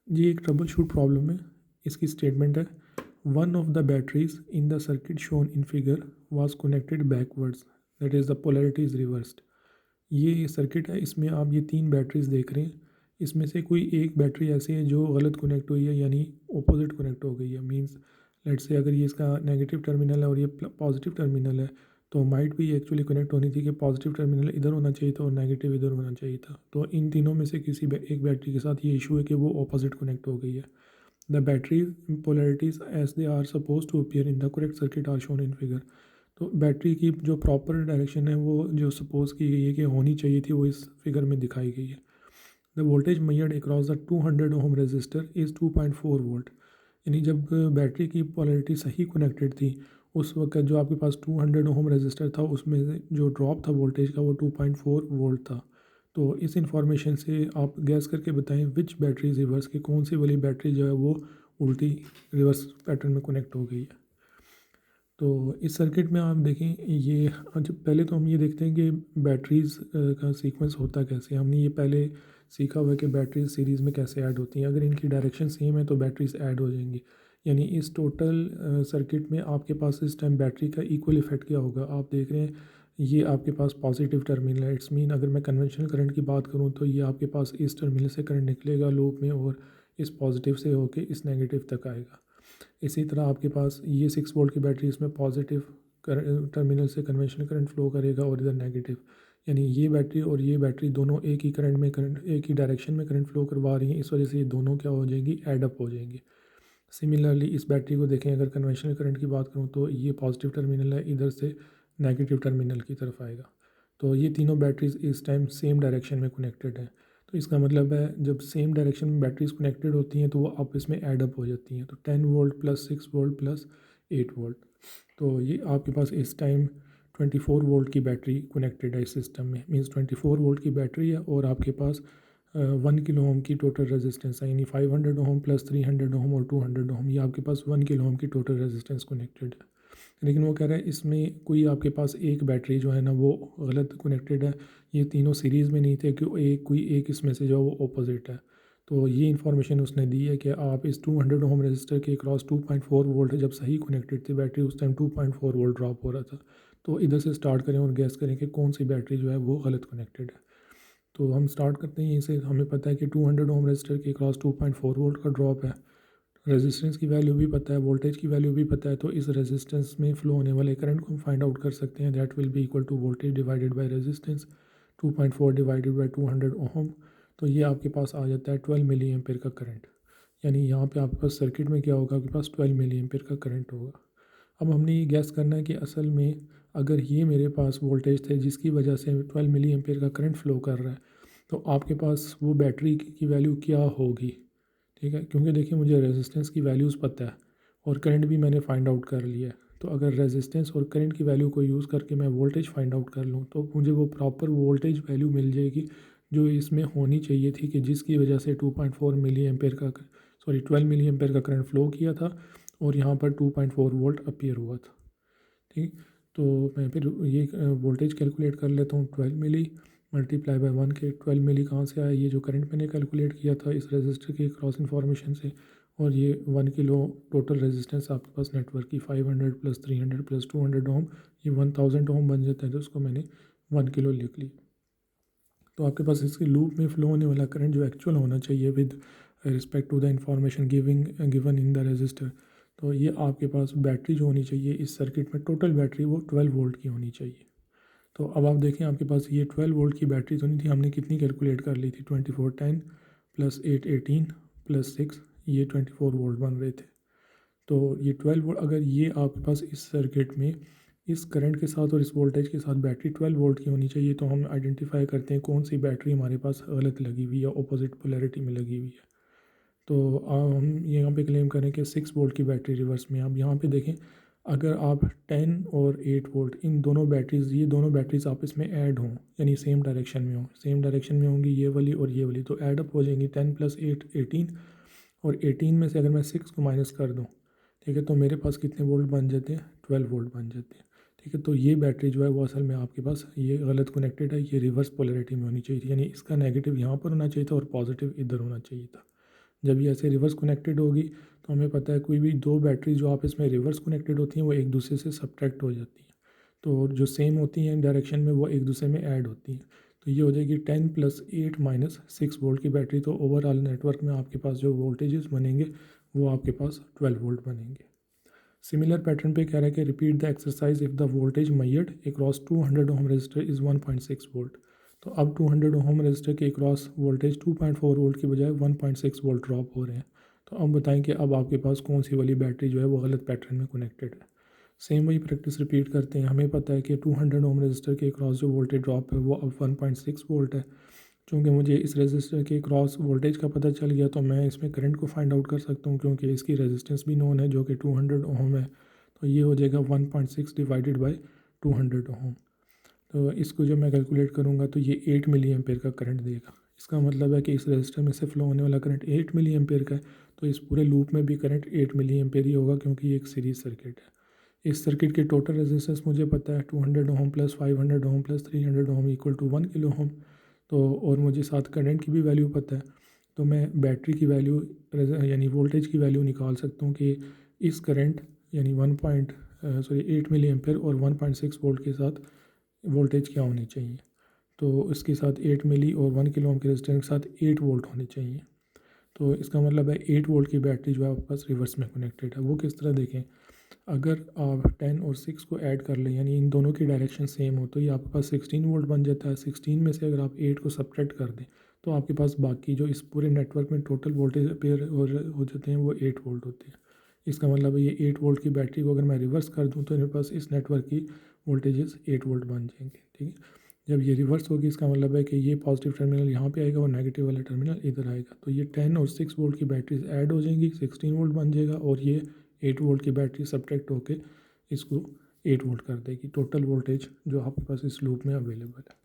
जी एक trouble shoot problem है। इसकी स्टेटमेंट है, one of the batteries in the circuit shown in figure was connected backwards, that is the polarity is reversed. ये circuit है, इसमें आप ये 3 बैटरीज देख रहे हैं। इसमें से कोई एक बैटरी ऐसी है जो गलत कनेक्ट हुई है, यानी ऑपोजिट कनेक्ट हो गई है। मींस लेट्स से अगर ये इसका नेगेटिव टर्मिनल है और ये पॉजिटिव टर्मिनल है, तो माइट भी एक्चुअली कनेक्ट होनी थी कि पॉजिटिव टर्मिनल इधर होना चाहिए था और नेगेटिव इधर होना चाहिए था। तो इन तीनों में से किसी एक बैटरी के साथ ये इशू है कि वो ऑपोजिट कनेक्ट हो गई है। The battery polarities as they are supposed to appear in the correct circuit are shown in figure। तो बैटरी की जो प्रॉपर डायरेक्शन है वो जो सपोज की गई है कि होनी चाहिए थी वो इस फिगर में दिखाई गई है। The voltage measured across the 200 ohm resistor is 2.4 volt. यानी जब बैटरी की पोलैरिटी सही कनेक्टेड थी उस वक्त जो आपके पास 200 ओम रेजिस्टर था उसमें से जो ड्रॉप था वोल्टेज का वो 2.4 वोल्ट था। तो इस इंफॉर्मेशन से आप गैस करके बताएं विच बैटरी रिवर्स की कौन सी वाली बैटरी जो है वो उल्टी रिवर्स पैटर्न में कनेक्ट हो गई है। तो इस सर्किट में आप देखें ये जब पहले तो हम ये देखते हैं कि बैटरीज़ का सीक्वेंस होता कैसे है। हमने ये पहले सीखा हुआ है कि बैटरीज सीरीज़ में कैसे ऐड होती हैं। अगर इनकी डायरेक्शन सेम है तो बैटरीज ऐड हो जाएंगी। यानी इस टोटल सर्किट में आपके पास इस टाइम बैटरी का इक्वल इफेक्ट क्या होगा। आप देख रहे हैं ये आपके पास पॉजिटिव टर्मिनल है। इट्स मीन अगर मैं कन्वेंशनल करंट की बात करूँ तो ये आपके पास इस टर्मिनल से करंट निकलेगा लूप में और इस पॉजिटिव से होके इस नेगेटिव तक आएगा। इसी तरह आपके पास ये 6 वोल्ट की बैटरी इसमें पॉजिटिव टर्मिनल से कन्वेंशनल करंट फ्लो करेगा और इधर नेगेटिव। यानी ये बैटरी और ये बैटरी दोनों एक ही करंट में करंट एक ही डायरेक्शन में करंट फ्लो करवा रही हैं। इस वजह से ये दोनों क्या हो जाएंगी, एड अप हो जाएंगी। सिमिलरली इस बैटरी को देखें, अगर कन्वेंशनल करंट की बात करूँ तो ये पॉजिटिव टर्मिनल है, इधर से नेगेटिव टर्मिनल की तरफ आएगा। तो ये तीनों बैटरीज इस टाइम सेम डायरेक्शन में कनेक्टेड है। तो इसका मतलब है जब सेम डायरेक्शन में बैटरीज कनेक्टेड होती हैं तो वो आपस में एड अप हो जाती हैं। तो 10 volt plus 6 volt plus 8 volt, तो ये आपके पास इस टाइम 24 वोल्ट की बैटरी कनेक्टेड है इस सिस्टम में। मीन्स 24 वोल्ट की बैटरी है और आपके पास 1 किलो ओम की टोटल रेजिस्टेंस है। यानी 500 ओम प्लस 300 ओम और 200 ओम, ये आपके पास 1 किलो ओम की टोटल रेजिस्टेंस कनेक्टेड है। लेकिन वो कह रहा है इसमें कोई आपके पास एक बैटरी जो है ना वो गलत कनेक्टेड है। ये तीनों सीरीज़ में नहीं थे कि कोई एक इसमें से जो है वो ऑपोजिट है। तो ये इन्फॉर्मेशन उसने दी है कि आप इस 200 ओम रजिस्टर के क्रॉस 2.4 वोल्ट जब सही कनेक्टेड थी बैटरी उस टाइम 2.4 वोल्ट ड्रॉप हो रहा था। तो इधर से स्टार्ट करें और गैस करें कि कौन सी बैटरी जो है वो गलत कनेक्टेड है। तो हम स्टार्ट करते हैं यहीं से। हमें पता है कि 200 ओम रजिस्टर के क्रॉस 2.4 वोल्ट का ड्रॉप है। रेजिस्टेंस की वैल्यू भी पता है, वोल्टेज की वैल्यू भी पता है। तो इस रेजिस्टेंस में फ्लो होने वाले करंट को हम फाइंड आउट कर सकते हैं। That will be equal to voltage divided by resistance, 2.4 divided by 200 ohm. तो ये आपके पास आ जाता है 12 मिली एम्पेयर का करंट। यानी यहाँ पे आपके पास सर्किट में क्या होगा, आपके पास 12 मिली एम्पेयर का करंट होगा। अब हमने ये गैस करना है कि असल में अगर ये मेरे पास वोल्टेज थे जिसकी वजह से 12 मिली एम्पेयर का करंट फ्लो कर रहा है, तो आपके पास वो बैटरी की वैल्यू क्या होगी। ठीक है, क्योंकि देखिए मुझे रेजिस्टेंस की वैल्यूज़ पता है और करंट भी मैंने फाइंड आउट कर लिया है। तो अगर रेजिस्टेंस और करंट की वैल्यू को यूज़ करके मैं वोल्टेज फाइंड आउट कर लूँ तो मुझे वो प्रॉपर वोल्टेज वैल्यू मिल जाएगी जो इसमें होनी चाहिए थी, कि जिसकी वजह से 2.4 मिली एम्पेयर का 12 मिली एम्पेयर का करंट फ्लो किया था और यहाँ पर 2.4 वोल्ट अपीयर हुआ था। ठीक, तो मैं फिर ये वोल्टेज कैलकुलेट कर लेता हूँ। 12 मिली मल्टीप्लाई बाय 1 के 12 मिली कहाँ से आया, ये जो करंट मैंने कैलकुलेट किया था इस रेजिस्टर के क्रॉस इन्फॉर्मेशन से। और ये 1 किलो टोटल रेजिस्टेंस आपके पास नेटवर्क की 500 प्लस 300 प्लस 200 ओम, ये 1000 ओम बन जाता है। तो उसको मैंने 1 किलो लिख लिया। तो आपके पास इसके लूप में फ्लो होने वाला करंट जो एक्चुअल होना चाहिए with respect to the information given in the resistor, तो ये आपके पास बैटरी जो होनी चाहिए इस सर्किट में टोटल बैटरी वो 12 वोल्ट की होनी चाहिए। तो अब आप देखें आपके पास ये 12 वोल्ट की बैटरी तो नहीं थी, हमने कितनी कैलकुलेट कर ली थी, 2410 प्लस 8 18 प्लस 6, ये 24 वोल्ट बन रहे थे। तो ये 12 वोल्ट, अगर ये आपके पास इस सर्किट में इस करंट के साथ और इस वोल्टेज के साथ बैटरी 12 वोल्ट की होनी चाहिए, तो हम आइडेंटिफाई करते हैं कौन सी बैटरी हमारे पास गलत लगी हुई है, ऑपोजिट पोलैरिटी में लगी हुई है। तो हम यहाँ पे क्लेम करें कि 6 वोल्ट की बैटरी रिवर्स में। आप यहाँ पे देखें, अगर आप 10 और 8 वोल्ट इन दोनों बैटरीज़, ये दोनों बैटरीज़ आपस में ऐड हों यानी सेम डायरेक्शन में हों, सेम डायरेक्शन में होंगी ये वाली और ये वाली, तो ऐड अप हो जाएंगी। 10 प्लस 8 18, और 18 में से अगर मैं 6 को माइनस कर दूँ, ठीक है, तो मेरे पास कितने वोल्ट बन जाते हैं, 12 वोल्ट बन जाते हैं। ठीक है, तो ये बैटरी जो है वो असल में आपके पास ये गलत कनेक्टेड है, ये रिवर्स पोलैरिटी में होनी चाहिए थी। यानी इसका नेगेटिव यहाँ पर होना चाहिए था और पॉजिटिव इधर होना चाहिए था। जब ये ऐसे रिवर्स कनेक्टेड होगी तो हमें पता है कोई भी दो बैटरी जो आपस में रिवर्स कनेक्टेड होती हैं वो एक दूसरे से सब्ट्रैक्ट हो जाती हैं, तो जो सेम होती हैं डायरेक्शन में वो एक दूसरे में ऐड होती हैं। तो ये हो जाएगी 10 + 8 - 6 वोल्ट की बैटरी। तो ओवरऑल नेटवर्क में आपके पास जो वोल्टेजेस बनेंगे वो आपके पास 12 वोल्ट बनेंगे। सिमिलर पैटर्न पे कह रहा है कि repeat the exercise if the voltage measured across 200 ohm resistor is 1.6 volt. तो अब 200 ओम रजिस्टर के अक्रॉस वोल्टेज 2.4 वोल्ट की बजाय 1.6 वोल्ट ड्रॉप हो रहे हैं। तो अब बताएं कि अब आपके पास कौन सी वाली बैटरी जो है वो गलत पैटर्न में कनेक्टेड है। सेम वही प्रैक्टिस रिपीट करते हैं। हमें पता है कि 200 ओम रजिस्टर के अक्रॉस जो वोल्टेज ड्रॉप है वो अब 1.6 वोल्ट है। चूँकि मुझे इस रेजिस्टर के क्रॉस वोल्टेज का पता चल गया तो मैं इसमें करंट को फाइंड आउट कर सकता हूँ, क्योंकि इसकी रेजिस्टेंस भी नोन है जो कि 200 ओम है। तो ये हो जाएगा 1.6 डिवाइडेड बाई 200 ओम। तो इसको जब मैं कैलकुलेट करूँगा तो ये 8 मिली एम्पेयर का करंट देगा। इसका मतलब है कि इस रेजिस्टर में से फ्लो होने वाला करंट 8 मिली एम्पेयर का है। तो इस पूरे लूप में भी करंट 8 मिली एम्पेयर ही होगा, क्योंकि ये एक सीरीज सर्किट है। इस सर्किट की टोटल रेजिस्टेंस मुझे पता है 200 ओम + 500 ओम + 300 ओम = 1 किलो ओम। तो और मुझे साथ करंट की भी वैल्यू पता है। तो मैं बैटरी की वैल्यू यानी वोल्टेज की वैल्यू निकाल सकता हूँ कि इस करंट यानी 8 मिली एम्पेयर और 1.6 वोल्ट के साथ वोल्टेज क्या होनी चाहिए। तो इसके साथ 8 मिली और 1 किलो ओम के रेजिस्टेंस के साथ 8 वोल्ट होने चाहिए। तो इसका मतलब है 8 वोल्ट की बैटरी जो है आपके पास रिवर्स में कनेक्टेड है। वो किस तरह देखें, अगर आप 10 और 6 को ऐड कर लें यानी इन दोनों की डायरेक्शन सेम हो तो ये आपके पास 16 वोल्ट बन जाता है। 16 में से अगर आप 8 को सब्ट्रैक्ट कर दें तो आपके पास बाकी जो इस पूरे नेटवर्क में टोटल वोल्टेज अपेयर हो जाते हैं वो 8 वोल्ट होते हैं। इसका मतलब है ये 8 वोल्ट की बैटरी को अगर मैं रिवर्स कर दूँ तो मेरे पास इस नेटवर्क की वोल्टेजेस 8 वोल्ट बन जाएंगे। ठीक है, जब ये रिवर्स होगी इसका मतलब है कि ये पॉजिटिव टर्मिनल यहाँ पे आएगा और नेगेटिव वाला टर्मिनल इधर आएगा। तो ये 10 और 6 वोल्ट की बैटरीज ऐड हो जाएंगी, 16 वोल्ट बन जाएगा और ये 8 वोल्ट की बैटरी सब्ट्रैक्ट होके इसको 8 वोल्ट कर देगी। टोटल वोल्टेज जो आपके पास इस लूप में अवेलेबल है।